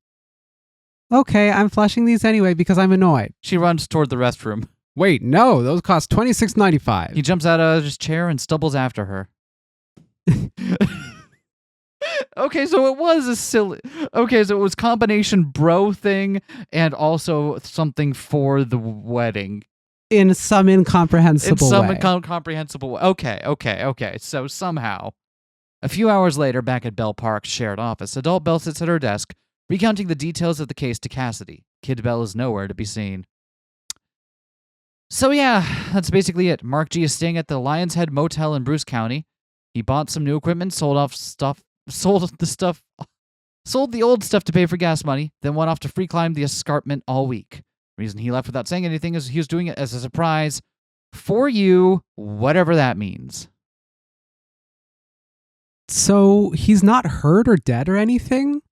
Okay, I'm flushing these anyway because I'm annoyed. She runs toward the restroom. Wait, no, those cost $26.95. He jumps out of his chair and stumbles after her. Okay, so it was a silly... Okay, so it was combination bro thing and also something for the wedding. In some incomprehensible way. Incomprehensible way. Okay. So somehow. A few hours later, back at Bell Park's shared office, Adult Bell sits at her desk, recounting the details of the case to Cassidy. Kid Bell is nowhere to be seen. So yeah, that's basically it. Mark G is staying at the Lion's Head Motel in Bruce County. He bought some new equipment, sold the old stuff to pay for gas money, then went off to free climb the escarpment all week. Reason he left without saying anything is he was doing it as a surprise for you, whatever that means. So he's not hurt or dead or anything?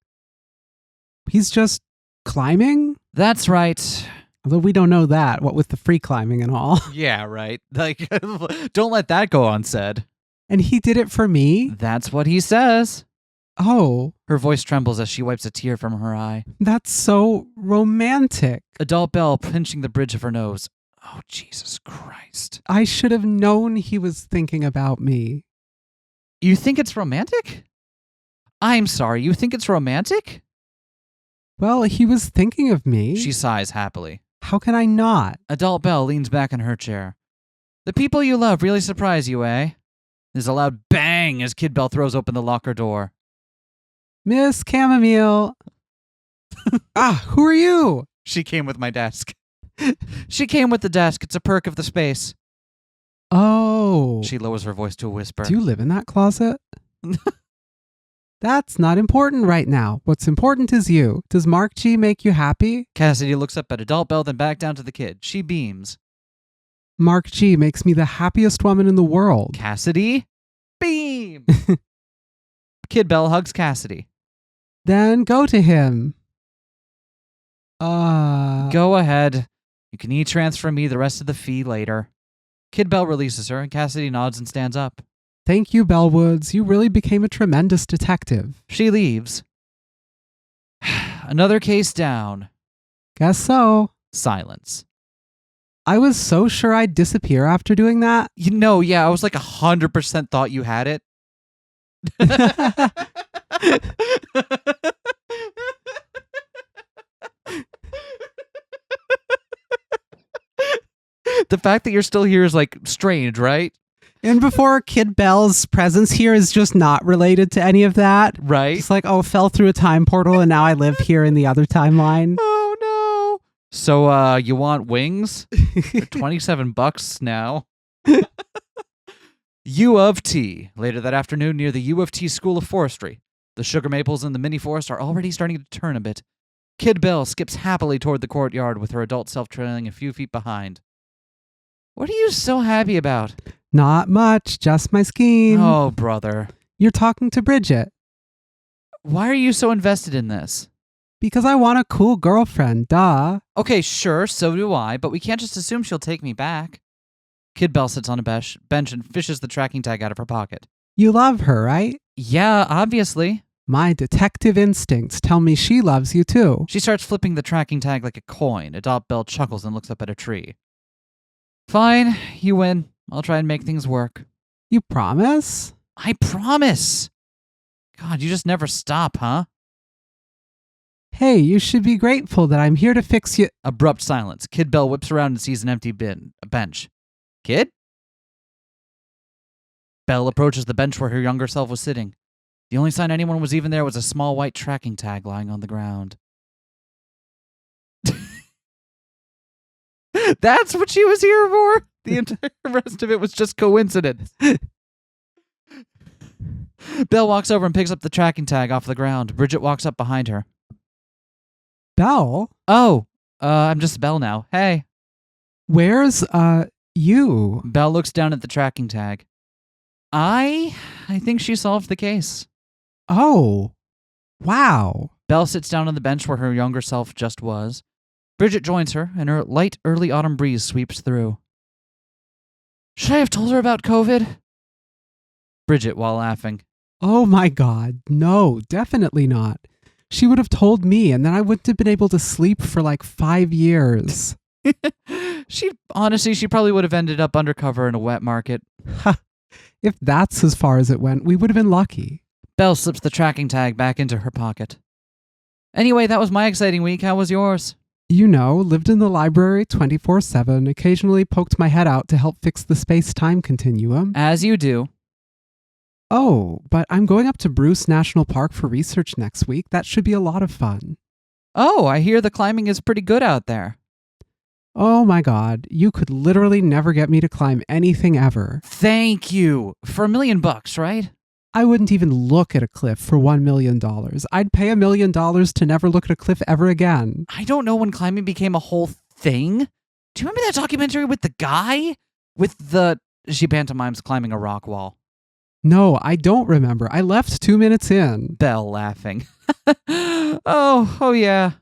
He's just climbing? That's right. Although we don't know that, what with the free climbing and all. Yeah, right. Don't let that go unsaid. And he did it for me? That's what he says. Oh. Her voice trembles as she wipes a tear from her eye. That's so romantic. Adult Bell pinching the bridge of her nose. Oh, Jesus Christ. I should have known he was thinking about me. You think it's romantic? I'm sorry, you think it's romantic? Well, he was thinking of me. She sighs happily. How can I not? Adult Bell leans back in her chair. The people you love really surprise you, eh? There's a loud bang as Kid Bell throws open the locker door. Miss Chamomile. Who are you? She came with my desk. She came with the desk. It's a perk of the space. Oh. She lowers her voice to a whisper. Do you live in that closet? That's not important right now. What's important is you. Does Mark G make you happy? Cassidy looks up at Adult Bell, then back down to the kid. She beams. Mark G makes me the happiest woman in the world. Cassidy? Beam! Kid Bell hugs Cassidy. Then go to him. Go ahead. You can e-transfer me the rest of the fee later. Kid Bell releases her, and Cassidy nods and stands up. Thank you, Bellwoods. You really became a tremendous detective. She leaves. Another case down. Guess so. Silence. I was so sure I'd disappear after doing that. Yeah, I was 100% thought you had it. The fact that you're still here is strange, right? And before Kid Bell's presence here is just not related to any of that. Right. It's fell through a time portal and now I live here in the other timeline. Oh no. So you want wings? They're $27 now. U of T. Later that afternoon near the U of T School of Forestry. The sugar maples in the mini forest are already starting to turn a bit. Kid Bell skips happily toward the courtyard with her adult self trailing a few feet behind. What are you so happy about? Not much, just my scheme. Oh, brother. You're talking to Bridget. Why are you so invested in this? Because I want a cool girlfriend, duh. Okay, sure, so do I, but we can't just assume she'll take me back. Kid Bell sits on a bench and fishes the tracking tag out of her pocket. You love her, right? Yeah, obviously. My detective instincts tell me she loves you too. She starts flipping the tracking tag like a coin. Adult Bell chuckles and looks up at a tree. Fine, you win. I'll try and make things work. You promise? I promise. God, you just never stop, huh? Hey, you should be grateful that I'm here to fix you. Abrupt silence. Kid Bell whips around and sees an empty bench. Kid? Belle approaches the bench where her younger self was sitting. The only sign anyone was even there was a small white tracking tag lying on the ground. That's what she was here for? The entire rest of it was just coincidence. Belle walks over and picks up the tracking tag off the ground. Bridget walks up behind her. Belle? Oh, I'm just Belle now. Hey. Where's, you? Belle looks down at the tracking tag. I think she solved the case. Oh, wow. Belle sits down on the bench where her younger self just was. Bridget joins her, and her light early autumn breeze sweeps through. Should I have told her about COVID? Bridget, while laughing. Oh my God, no, definitely not. She would have told me, and then I wouldn't have been able to sleep for like 5 years. She probably would have ended up undercover in a wet market. If that's as far as it went, we would have been lucky. Belle slips the tracking tag back into her pocket. Anyway, that was my exciting week. How was yours? You know, lived in the library 24/7, occasionally poked my head out to help fix the space-time continuum. As you do. Oh, but I'm going up to Bruce National Park for research next week. That should be a lot of fun. Oh, I hear the climbing is pretty good out there. Oh my God, you could literally never get me to climb anything ever. Thank you. For $1 million, right? I wouldn't even look at a cliff for $1 million. I'd pay $1 million to never look at a cliff ever again. I don't know when climbing became a whole thing. Do you remember that documentary with the guy? She pantomimes climbing a rock wall. No, I don't remember. I left 2 minutes in. Belle laughing. Oh yeah.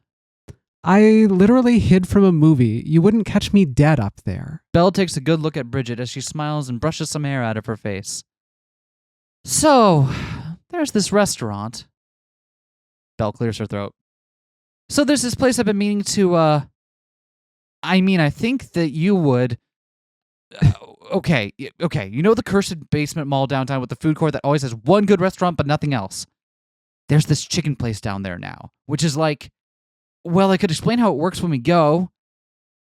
I literally hid from a movie. You wouldn't catch me dead up there. Belle takes a good look at Bridget as she smiles and brushes some hair out of her face. So, there's this restaurant. Belle clears her throat. So there's this place I've been meaning to, I think that you would... Okay. You know the cursed basement mall downtown with the food court that always has one good restaurant but nothing else? There's this chicken place down there now, which is like... Well, I could explain how it works when we go.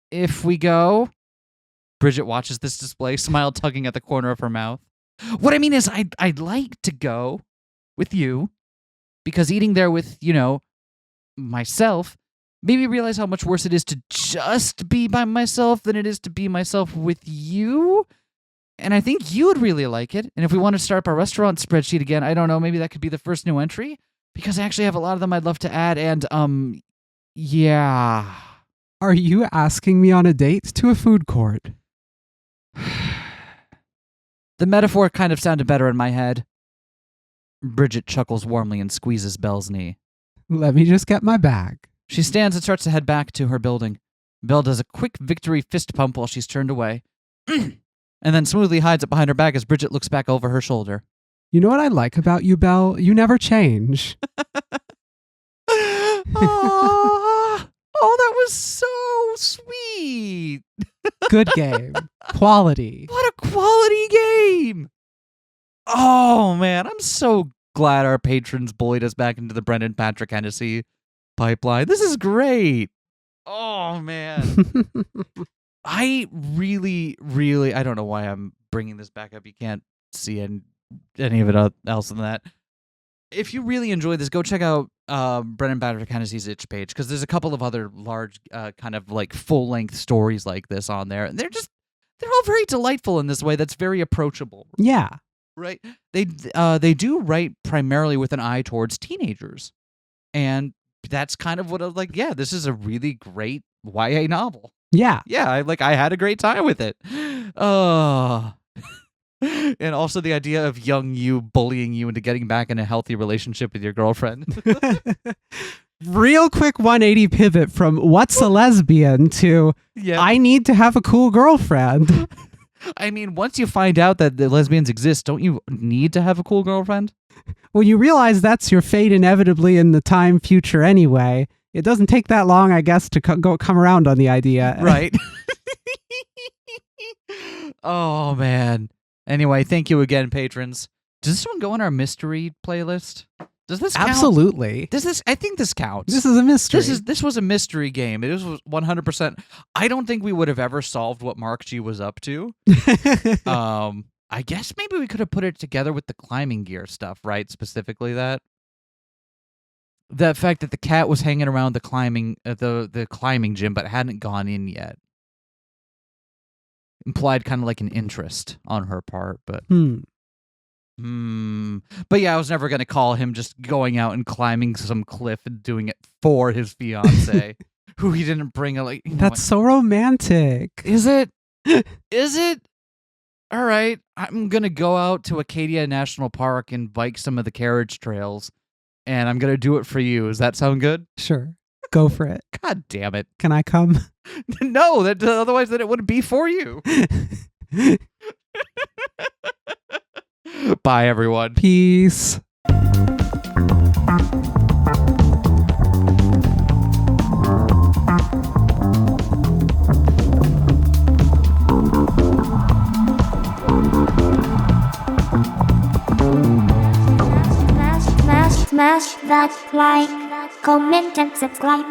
If we go... Bridget watches this display, smile tugging at the corner of her mouth. What I mean is, I'd like to go with you, because eating there with, myself, made me realize how much worse it is to just be by myself than it is to be myself with you. And I think you would really like it. And if we want to start up our restaurant spreadsheet again, I don't know, maybe that could be the first new entry, because I actually have a lot of them I'd love to add, and, yeah. Are you asking me on a date to a food court? The metaphor kind of sounded better in my head. Bridget chuckles warmly and squeezes Belle's knee. Let me just get my bag. She stands and starts to head back to her building. Belle does a quick victory fist pump while she's turned away, and then smoothly hides it behind her back as Bridget looks back over her shoulder. You know what I like about you, Belle? You never change. Oh, that was so sweet. Good game. Quality. What a quality game. Oh, man. I'm so glad our patrons bullied us back into the Brendan Patrick Hennessy pipeline. This is great. Oh, man. I really, I don't know why I'm bringing this back up. You can't see any of it else than that. If you really enjoy this, go check out Brendan Patrick Hennessy's itch page, because there's a couple of other large kind of like full-length stories like this on there, and they're all very delightful in this way that's very approachable. Yeah. Right? They do write primarily with an eye towards teenagers. And that's kind of what I was like, yeah, this is a really great YA novel. Yeah. Yeah, I had a great time with it. And also the idea of young you bullying you into getting back in a healthy relationship with your girlfriend. Real quick 180 pivot from what's a lesbian to I need to have a cool girlfriend. I mean, once you find out that the lesbians exist, don't you need to have a cool girlfriend? When you realize that's your fate inevitably in the time future anyway, it doesn't take that long, I guess, to come around on the idea. Right. Oh, man. Anyway, thank you again, patrons. Does this one go on our mystery playlist? Does this count? Absolutely. I think this counts. This is a mystery. This was a mystery game. It was 100%. I don't think we would have ever solved what Mark G was up to. I guess maybe we could have put it together with the climbing gear stuff, right? Specifically that fact that the cat was hanging around the climbing gym but hadn't gone in yet implied kind of like an interest on her part, but but yeah, I was never going to call him just going out and climbing some cliff and doing it for his fiance, who he didn't bring. That's so romantic. Is it? Is it? All right, I'm going to go out to Acadia National Park and bike some of the carriage trails, and I'm going to do it for you. Does that sound good? Sure. Go for it. God damn it. Can I come? No, otherwise then it wouldn't be for you. Bye, everyone. Peace. Smash that like, comment and subscribe.